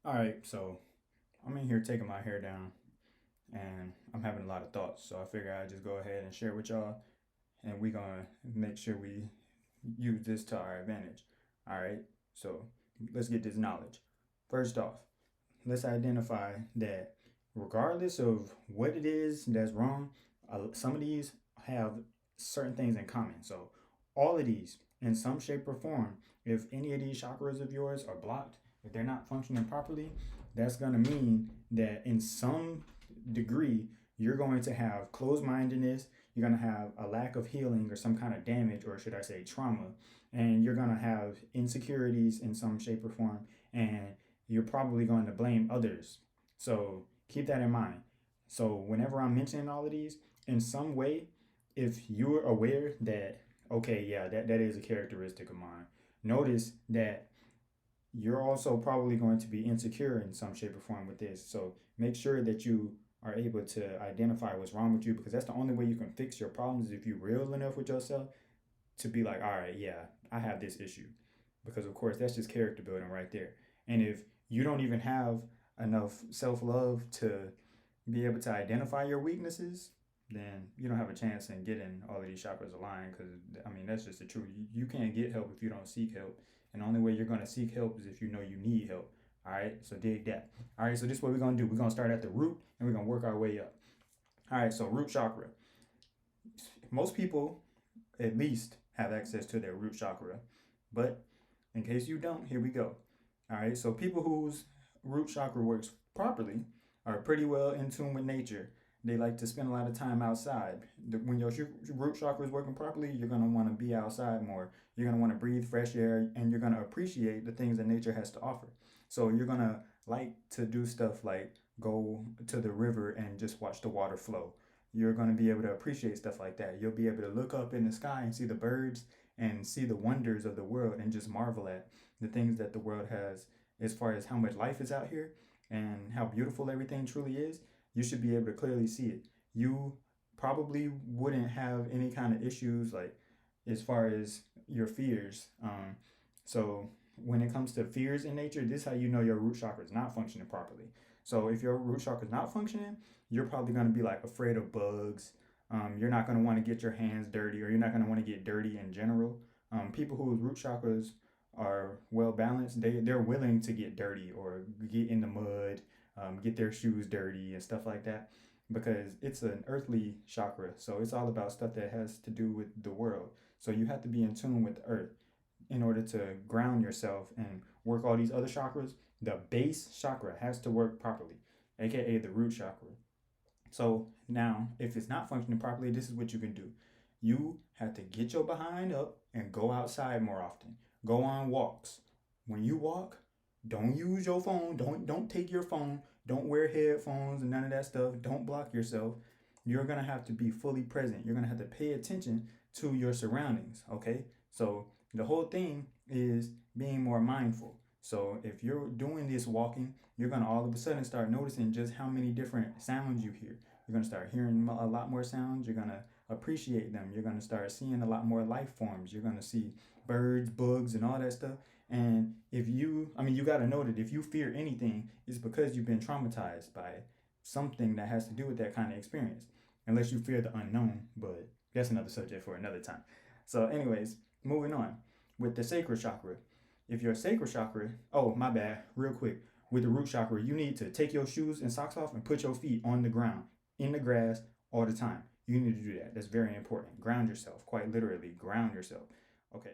All right, so I'm in here taking my hair down and I'm having a lot of thoughts. So I figure I'd just go ahead and share with y'all and we're going to make sure we use this to our advantage. All right, so let's get this knowledge. First off, let's identify that regardless of what it is that's wrong, some of these have certain things in common. So all of these, in some shape or form, if any of these chakras of yours are blocked, if they're not functioning properly, that's going to mean that in some degree, you're going to have closed mindedness, you're going to have a lack of healing or some kind of damage, or should I say trauma, and you're going to have insecurities in some shape or form, and you're probably going to blame others. So keep that in mind. So whenever I'm mentioning all of these, in some way, if you're aware that, okay, yeah, that is a characteristic of mine, notice that you're also probably going to be insecure in some shape or form with this. So make sure that you are able to identify what's wrong with you, because that's the only way you can fix your problems, is if you're real enough with yourself to be like, all right, yeah, I have this issue. Because of course that's just character building right there. And if you don't even have enough self-love to be able to identify your weaknesses, then you don't have a chance in getting all of these chakras aligned. Because I mean, that's just the truth. You can't get help if you don't seek help, and the only way you're going to seek help is if you know you need help. All right, so dig that. All right, so this is what we're going to do. We're going to start at the root and we're going to work our way up. All right, so root chakra. Most people at least have access to their root chakra, but in case you don't, here we go. All right, so people whose root chakra works properly are pretty well in tune with nature. They like to spend a lot of time outside. When your root chakra is working properly, you're going to want to be outside more. You're going to want to breathe fresh air, and you're going to appreciate the things that nature has to offer. So you're going to like to do stuff like go to the river and just watch the water flow. You're going to be able to appreciate stuff like that. You'll be able to look up in the sky and see the birds and see the wonders of the world and just marvel at the things that the world has as far as how much life is out here and how beautiful everything truly is. You should be able to clearly see it. You probably wouldn't have any kind of issues like as far as your fears. So when it comes to fears in nature, this is how you know your root chakra is not functioning properly. So if your root chakra is not functioning, you're probably going to be like afraid of bugs. You're not going to want to get your hands dirty, or you're not going to want to get dirty in general. People whose root chakras are well balanced, they're willing to get dirty or get in the mud, get their shoes dirty and stuff like that, because it's an earthly chakra. So it's all about stuff that has to do with the world. So you have to be in tune with the earth in order to ground yourself and work all these other chakras. The base chakra has to work properly, aka the root chakra. So now, if it's not functioning properly, this is what you can do. You have to get your behind up and go outside more often. Go on walks. When you walk, don't use your phone. Don't take your phone. Don't wear headphones and none of that stuff. Don't block yourself. You're gonna have to be fully present. You're gonna have to pay attention to your surroundings. Okay. So the whole thing is being more mindful. So if you're doing this walking, you're gonna all of a sudden start noticing just how many different sounds you hear. You're gonna start hearing a lot more sounds. You're gonna appreciate them. You're gonna start seeing a lot more life forms. You're gonna see birds, bugs, and all that stuff. And if you, I mean, you gotta know that if you fear anything, it's because you've been traumatized by something that has to do with that kind of experience. Unless you fear the unknown, but that's another subject for another time. So, anyways, moving on with the sacral chakra. If your sacral chakra, oh, my bad, real quick. With the root chakra, you need to take your shoes and socks off and put your feet on the ground, in the grass, all the time. You need to do that. That's very important. Ground yourself, quite literally, ground yourself. Okay.